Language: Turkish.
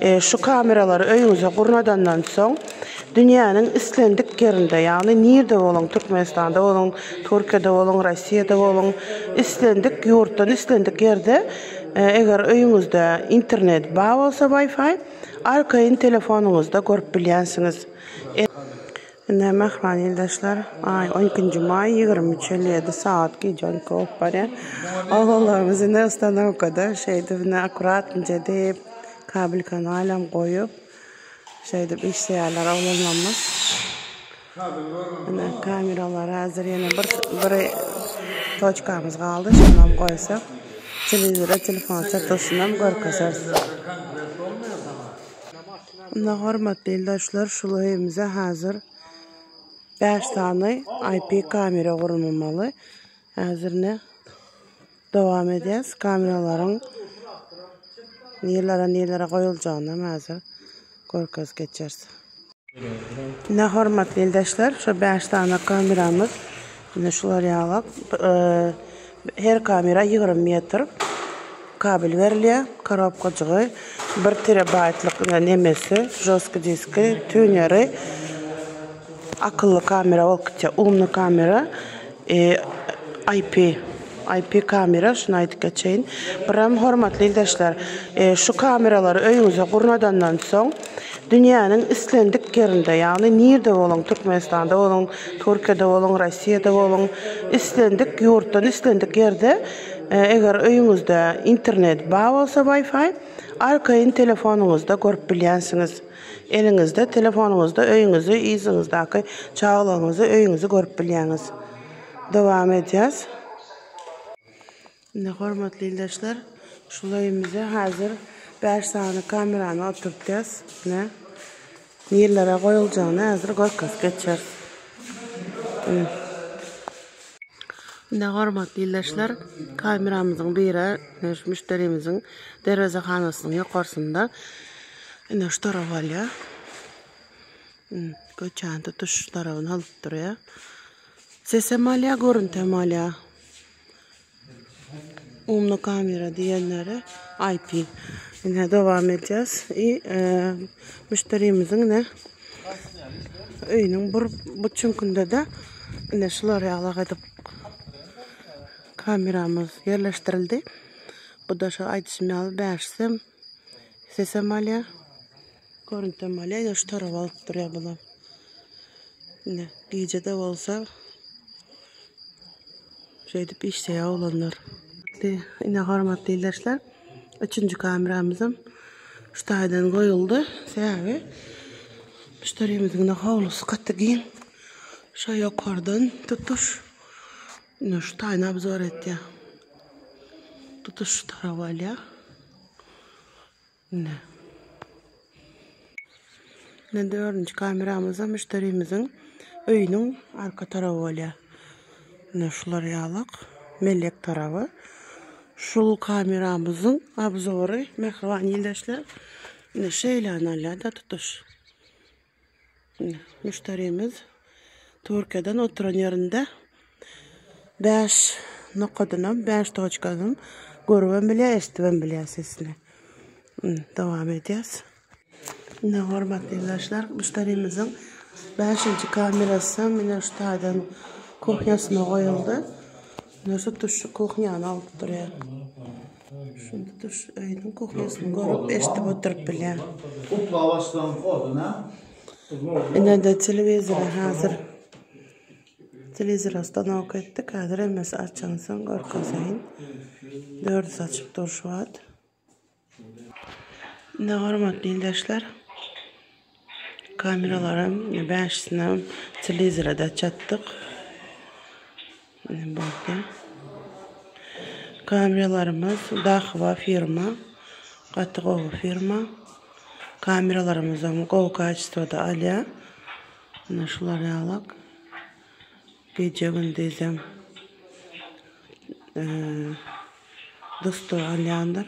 Şu kameraları öýüňize gurnadandan soň dünýäniň islendik ýerinde, ýagny nirde boluň, Türkmenistanda boluň, Türkiýede boluň, Rossiýada boluň, islendik ýurtdan islendik ýerde eger öýüňizde internet bar bolsa Wi-Fi, arkaýyn telefonuňyzda görüp bilýänsiňiz. Näme ýoldaşlar, 12 may 23:57 saat gijon kop bar. Allahlarymyz ine ustanokada şeýde akuratynça dep kabel kanalam goýup şeýde işleýärler awlanmamyz. Kameralar hazır, ýene bir toçkamyz galdy, şonam goýsak. Telefon çatysynam görkezersiz. Hormatly ýoldaşlar, şulayymyza hazır 5 tane IP kamera gurulmaly. Hazır dowam edýäs. Kameralaryň nerelere goýuljagyny hazır görkez geçersiz. Hormatly ýoldaşlar, şu 5 tane kameramyz şular ýalyk. Her kamera 20 metr kabel berilýär, korobkaçygy, 1 terabaytlyk nemesi, jostky diski, tüneri, akıllı kamera bolupça, umlu kamera, IP kamera, şunu aýdyp geçeýin. Biram hormatly ýoldaşlar, şu kameralary öýüňize gurnadandan soň dünýäniň islendik ýerinde, ýagny nirde boluň, Türkmenistanda boluň, Türkiýede boluň, Rossiýada boluň, islendik ýurtdan islendik ýerde eger öýüňizde internet bar bolsa Wi-Fi, arkaýyn telefonuňyzda görüp bilýänsiňiz. Eliňizde, telefonuňyzda öýüňizi, iziňizdaky çağlagyňyzy, öýüňizi görüp bilýäňiz. Dowam edýäs. Hormatly ýoldaşlar, şulaýymyza hazır 5 tane kamerany oturtýas. Nerelere goýuljagyny hazır görkez geçer. Hormatly ýoldaşlar, kameramyzyň biri müşterimiziň derwezehanasynyň ýokarsynda şu taraf alýa. Köçän tutuş tarabyny alyp durýar. Sesem alýa, görüntem alýa. Umlu kamera diýenleri IP. Dowam edýäs. Müşterimiziň öýüniň bir buçunkunda da şular ýaly edip kameramyz ýerleşdirildi. Bu da şu aýdyşmaly bärsem sesem alýa. Görüntem alýa, şu tarap alyp durýar bular. Gijede bolsa şeýdip işleýär olanlar. Hormatly ýoldaşlar, 3-nji kameramyzym şu taýdan goýuldy. Sebäbi müşterimiziň howlusy gaty giň. Şu ýokardan tutuş şu taýna obzor etýär. Tutuş şu tarap alýa. 4-nji kameramyza müşterimiziň öýüniň arka tarapy bolýar. Şular ýalyk, mellek tarapy. Şul kameramyzyň obzory, mehriban ýoldaşlar, şeýle alýar da tutuş. Müşterimiz Türkiýeden oturan ýerinde 5 nokadadan 5 toçkadan görüben bilýär, eşitben bilýär sesini. Dowam edýäs. Hormatly ýoldaşlar, müşterimiziň 5-nji kamerasy şu taýdan kuhňasyna goýuldy. Şu tuş kuhňany alyp durýar. Şu tuş öýüniň kuhňasyny görüp eşitip oturup bilýär. De televizor hazır. Televizor stanok etdik. Hazır emes açansın, görkezeýin. 4 açyp durşýar. Hormatly ýoldaşlar, kameralarym 5-sini televizorda çatdyk. Kameralarymyz Daxwa firma, Gatygowy firma. Kameralarymyz gowy kaçystyda alýar. Şular ýalyk. Gece gündüzem dostu alýandyr.